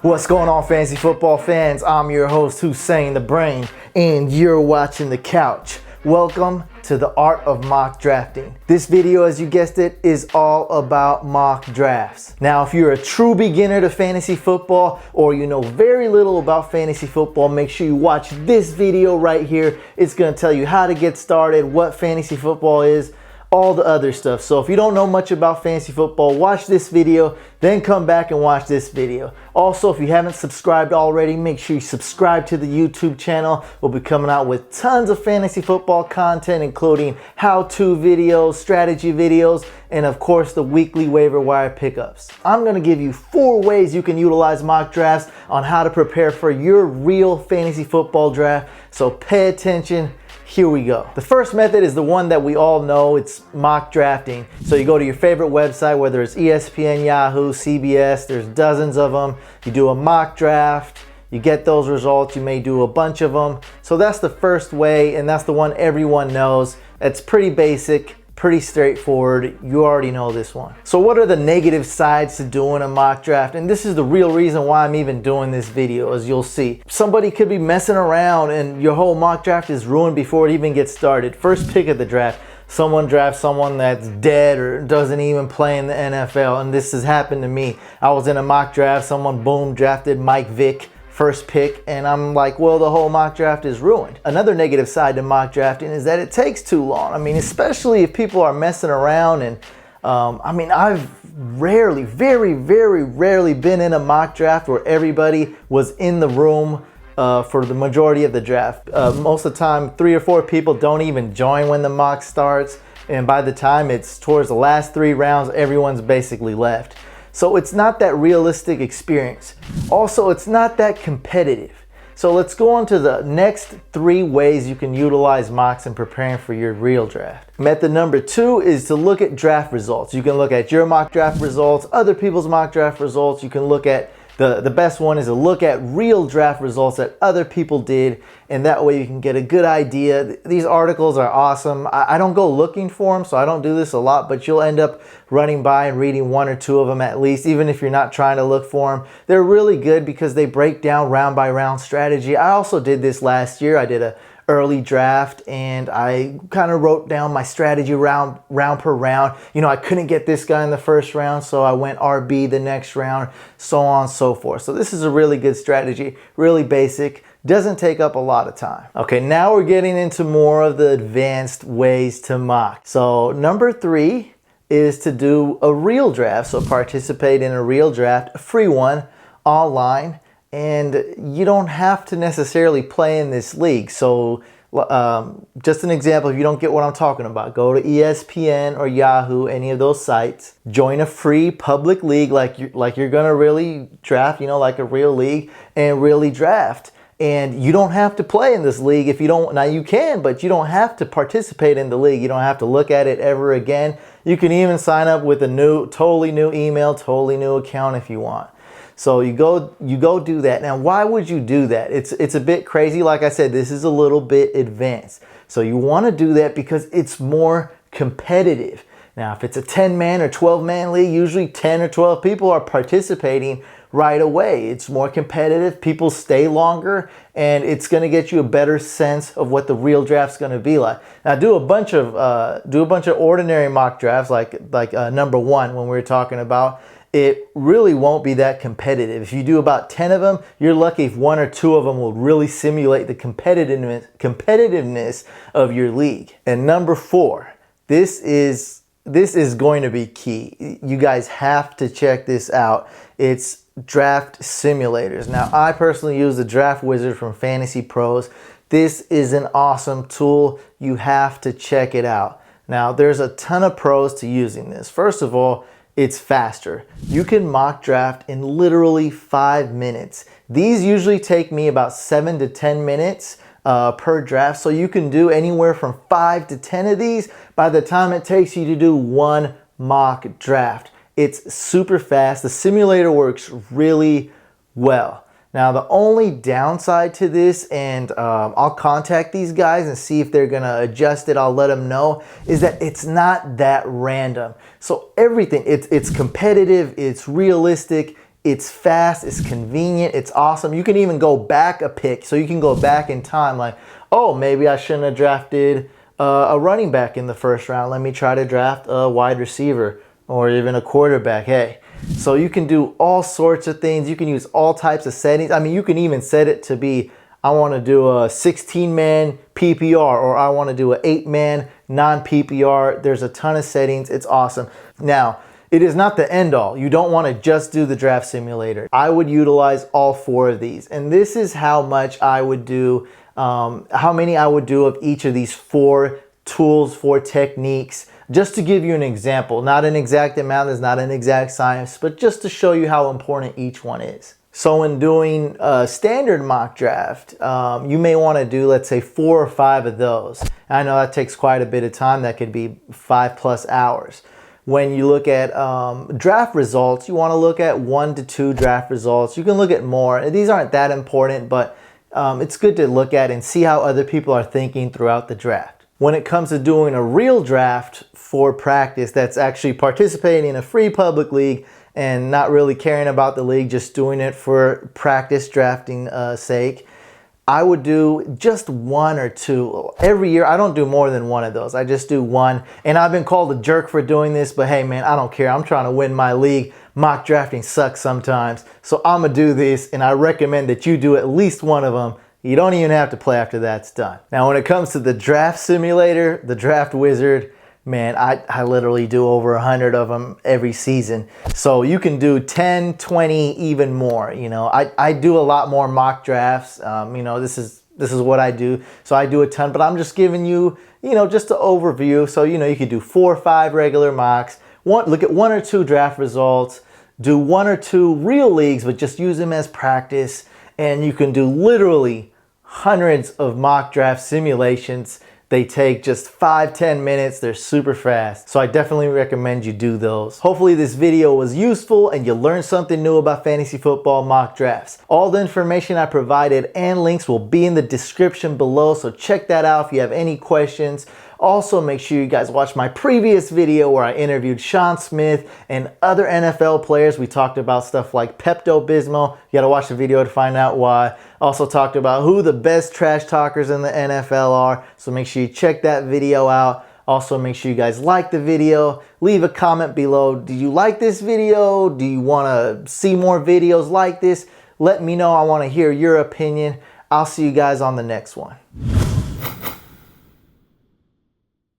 What's going on, fantasy football fans? I'm your host, Hussein the Brain, and you're watching The Couch. Welcome to the art of mock drafting. This video, as you guessed it, is all about mock drafts. Now, if you're a true beginner to fantasy football or you know very little about fantasy football, make sure you watch this video right here. It's going to tell you how to get started, what fantasy football is, all the other stuff. So if you don't know much about fantasy football, watch this video, then come back and watch this video. Also, if you haven't subscribed already, make sure you subscribe to the YouTube channel. We'll be coming out with tons of fantasy football content, including how-to videos, strategy videos, and of course the weekly waiver wire pickups. I'm going to give you 4 ways you can utilize mock drafts on how to prepare for your real fantasy football draft. So pay attention. Here we go. The first method is the one that we all know. It's mock drafting. So you go to your favorite website, whether it's ESPN, Yahoo, CBS, there's dozens of them. You do a mock draft, you get those results, you may do a bunch of them. So that's the first way, and that's the one everyone knows. It's pretty basic, pretty straightforward. You already know this one. So what are the negative sides to doing a mock draft? And this is the real reason why I'm even doing this video, as you'll see. Somebody could be messing around and your whole mock draft is ruined before it even gets started. First pick of the draft, someone drafts someone that's dead or doesn't even play in the NFL. And this has happened to me. I was in a mock draft, someone boom drafted Mike Vick, first pick, and I'm like, well, the whole mock draft is ruined. Another negative side to mock drafting is that it takes too long. I mean, especially if people are messing around, and I've rarely, very rarely been in a mock draft where everybody was in the room for the majority of the draft. Most of the time, 3 or 4 people don't even join when the mock starts, and by the time it's towards the last 3 rounds, everyone's basically left. So it's not that realistic experience. Also, it's not that competitive. So let's go on to the next 3 ways you can utilize mocks in preparing for your real draft. Method number 2 is to look at draft results. You can look at your mock draft results, other people's mock draft results. You can look at the best one is to look at real draft results that other people did, and that way you can get a good idea. These articles are awesome. I don't go looking for them, so I don't do this a lot, but you'll end up running by and reading 1 or 2 of them at least, even if you're not trying to look for them. They're really good because they break down round by round strategy. I also did this last year. I did a early draft and I kind of wrote down my strategy round per round. You know, I couldn't get this guy in the first round, so I went RB the next round, so on and so forth. So this is a really good strategy, really basic, doesn't take up a lot of time. Okay, now we're getting into more of the advanced ways to mock. So number 3 is to do a real draft. So participate in a real draft, a free one, online. And you don't have to necessarily play in this league. So just an example, if you don't get what I'm talking about, go to ESPN or Yahoo, any of those sites, join a free public league like you're gonna really draft, you know, like a real league, and really draft. And you don't have to play in this league if you don't. Now you can, but you don't have to participate in the league. You don't have to look at it ever again. You can even sign up with a totally new email, totally new account if you want. So you go do that. Now, why would you do that? It's a bit crazy. Like I said, this is a little bit advanced. So you want to do that because it's more competitive. Now, if it's a 10-man or 12-man league, usually 10 or 12 people are participating right away. It's more competitive. People stay longer, and it's going to get you a better sense of what the real draft's going to be like. Now, do a bunch of ordinary mock drafts, like number 1 when we were talking about. It really won't be that competitive. If you do about 10 of them, you're lucky if 1 or 2 of them will really simulate the competitiveness of your league. And number 4, this is going to be key. You guys have to check this out. It's draft simulators. Now, I personally use the Draft Wizard from Fantasy Pros. This is an awesome tool. You have to check it out. Now, there's a ton of pros to using this. First of all, it's faster. You can mock draft in literally 5 minutes. These usually take me about 7 to 10 minutes per draft. So you can do anywhere from 5 to 10 of these by the time it takes you to do 1 mock draft. It's super fast. The simulator works really well. Now, the only downside to this, and I'll contact these guys and see if they're going to adjust it, I'll let them know, is that it's not that random. So everything, it's competitive, it's realistic, It's fast, it's convenient, it's awesome. You can even go back a pick, so you can go back in time like, oh, maybe I shouldn't have drafted a running back in the first round. Let me try to draft a wide receiver or even a quarterback. Hey, so you can do all sorts of things. You can use all types of settings. I mean, you can even set it to be, I want to do a 16-man PPR, or I want to do an 8-man non-PPR. There's a ton of settings. It's awesome. Now, it is not the end all. You don't want to just do the draft simulator. I would utilize all 4 of these. And this is how much I would do, how many I would do of each of these 4 tools, 4 techniques. Just to give you an example, not an exact amount, there's not an exact science, but just to show you how important each one is. So when doing a standard mock draft, you may want to do, let's say, 4 or 5 of those. I know that takes quite a bit of time. That could be 5+ hours. When you look at draft results, you want to look at 1 to 2 draft results. You can look at more. These aren't that important, but it's good to look at and see how other people are thinking throughout the draft. When it comes to doing a real draft for practice, that's actually participating in a free public league and not really caring about the league, just doing it for practice drafting sake, I would do just 1 or 2 every year. I don't do more than 1 of those. I just do 1. And I've been called a jerk for doing this, but hey man, I don't care. I'm trying to win my league. Mock drafting sucks sometimes. So I'm gonna do this, and I recommend that you do at least 1 of them. You don't even have to play after that's done. Now when it comes to the draft simulator, the draft wizard, man, I literally do over 100 of them every season. So you can do 10, 20, even more. You know, I do a lot more mock drafts. You know, this is what I do. So I do a ton, but I'm just giving you, you know, just an overview. So, you know, you could do 4 or 5 regular mocks. Look at 1 or 2 draft results. Do 1 or 2 real leagues, but just use them as practice. And you can do literally hundreds of mock draft simulations. They take just 5-10 minutes. They're super fast. So I definitely recommend you do those. Hopefully this video was useful and you learned something new about fantasy football mock drafts. All the information I provided and links will be in the description below, so check that out if you have any questions. Also, make sure you guys watch my previous video where I interviewed Sean Smith and other NFL players. We talked about stuff like Pepto-Bismol. You gotta watch the video to find out why. Also talked about who the best trash talkers in the NFL are. So make sure you check that video out. Also, make sure you guys like the video. Leave a comment below. Do you like this video? Do you wanna see more videos like this? Let me know. I wanna hear your opinion. I'll see you guys on the next one.